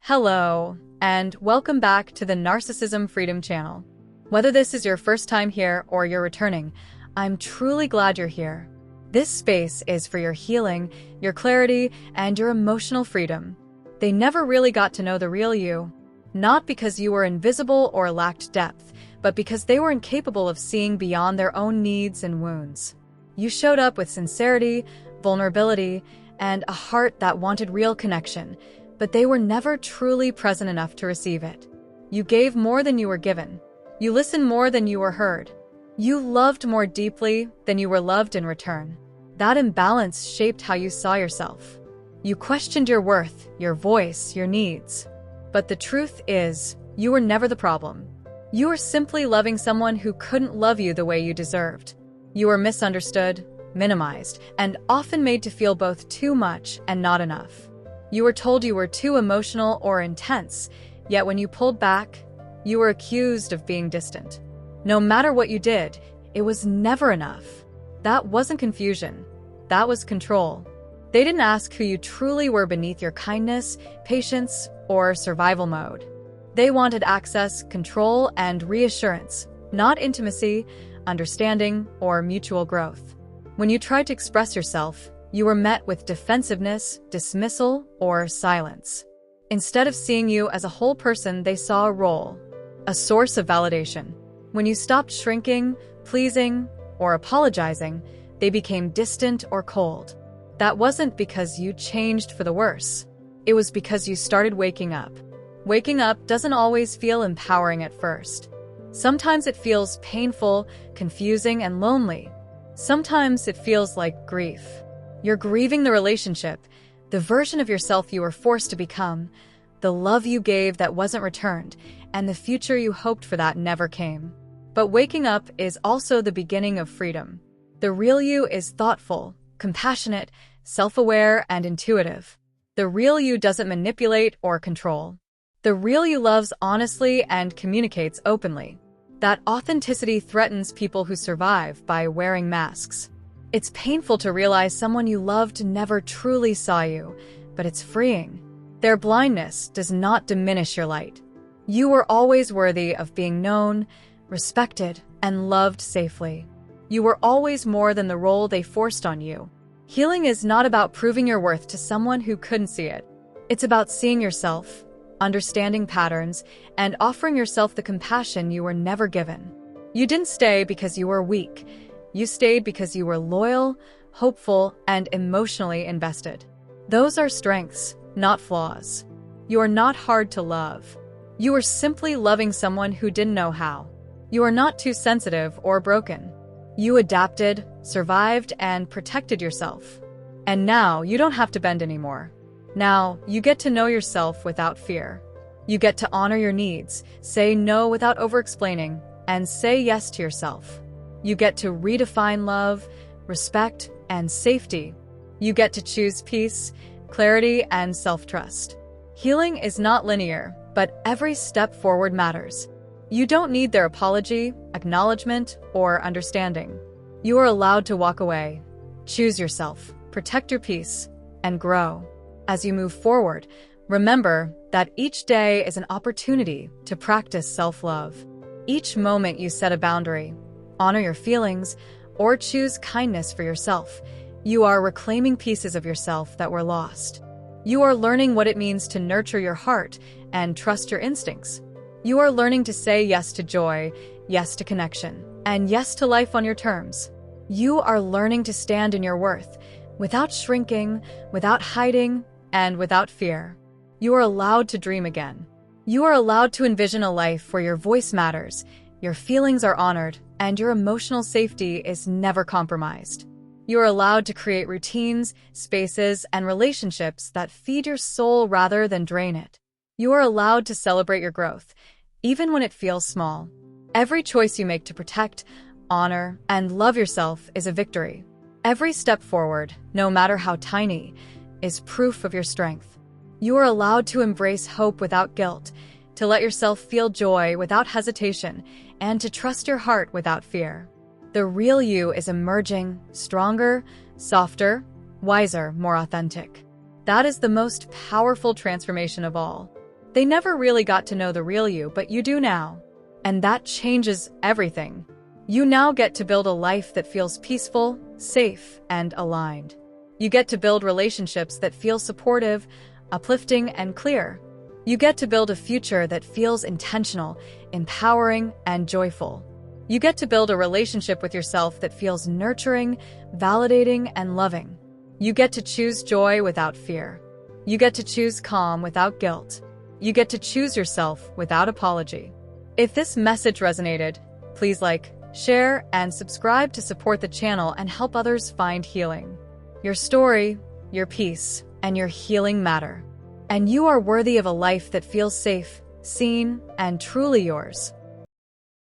Hello, and welcome back to the Narcissism Freedom Channel. Whether this is your first time here or you're returning, I'm truly glad you're here. This space is for your healing, your clarity, and your emotional freedom. They never really got to know the real you, not because you were invisible or lacked depth, but because they were incapable of seeing beyond their own needs and wounds. You showed up with sincerity, vulnerability, and a heart that wanted real connection, but they were never truly present enough to receive it. You gave more than you were given. You listened more than you were heard. You loved more deeply than you were loved in return. That imbalance shaped how you saw yourself. You questioned your worth, your voice, your needs. But the truth is, you were never the problem. You were simply loving someone who couldn't love you the way you deserved. You were misunderstood, minimized, and often made to feel both too much and not enough. You were told you were too emotional or intense, yet when you pulled back, you were accused of being distant. No matter what you did, it was never enough. That wasn't confusion. That was control. They didn't ask who you truly were beneath your kindness, patience, or survival mode. They wanted access, control, and reassurance, not intimacy, understanding, or mutual growth. When you tried to express yourself, you were met with defensiveness, dismissal, or silence. Instead of seeing you as a whole person, they saw a role, a source of validation. When you stopped shrinking, pleasing, or apologizing, they became distant or cold. That wasn't because you changed for the worse. It was because you started waking up. Waking up doesn't always feel empowering at first. Sometimes it feels painful, confusing, and lonely. Sometimes it feels like grief. You're grieving the relationship, the version of yourself you were forced to become, the love you gave that wasn't returned, and the future you hoped for that never came. But waking up is also the beginning of freedom. The real you is thoughtful, compassionate, self-aware, and intuitive. The real you doesn't manipulate or control. The real you loves honestly and communicates openly. That authenticity threatens people who survive by wearing masks. It's painful to realize someone you loved never truly saw you, but it's freeing. Their blindness does not diminish your light. You were always worthy of being known, respected, and loved safely. You were always more than the role they forced on you. Healing is not about proving your worth to someone who couldn't see it. It's about seeing yourself, understanding patterns, and offering yourself the compassion you were never given. You didn't stay because you were weak. You stayed because you were loyal, hopeful, and emotionally invested. Those are strengths, not flaws. You are not hard to love. You are simply loving someone who didn't know how. You are not too sensitive or broken. You adapted, survived, and protected yourself. And now you don't have to bend anymore. Now you get to know yourself without fear. You get to honor your needs, say no without over-explaining, and say yes to yourself. You get to redefine love, respect, and safety. You get to choose peace, clarity, and self-trust. Healing is not linear, but every step forward matters. You don't need their apology, acknowledgement, or understanding. You are allowed to walk away, choose yourself, protect your peace, and grow. As you move forward, remember that each day is an opportunity to practice self-love. Each moment you set a boundary, honor your feelings, or choose kindness for yourself, you are reclaiming pieces of yourself that were lost. You are learning what it means to nurture your heart and trust your instincts. You are learning to say yes to joy, yes to connection, and yes to life on your terms. You are learning to stand in your worth, without shrinking, without hiding, and without fear. You are allowed to dream again. You are allowed to envision a life where your voice matters, your feelings are honored, and your emotional safety is never compromised. You are allowed to create routines, spaces, and relationships that feed your soul rather than drain it. You are allowed to celebrate your growth, even when it feels small. Every choice you make to protect, honor, and love yourself is a victory. Every step forward, no matter how tiny, is proof of your strength. You are allowed to embrace hope without guilt, to let yourself feel joy without hesitation, and to trust your heart without fear. The real you is emerging, stronger, softer, wiser, more authentic. That is the most powerful transformation of all. They never really got to know the real you, but you do now. And that changes everything. You now get to build a life that feels peaceful, safe, and aligned. You get to build relationships that feel supportive, uplifting, and clear. You get to build a future that feels intentional, empowering, and joyful. You get to build a relationship with yourself that feels nurturing, validating, and loving. You get to choose joy without fear. You get to choose calm without guilt. You get to choose yourself without apology. If this message resonated, please like, share, and subscribe to support the channel and help others find healing. Your story, your peace, and your healing matter. And you are worthy of a life that feels safe, seen, and truly yours.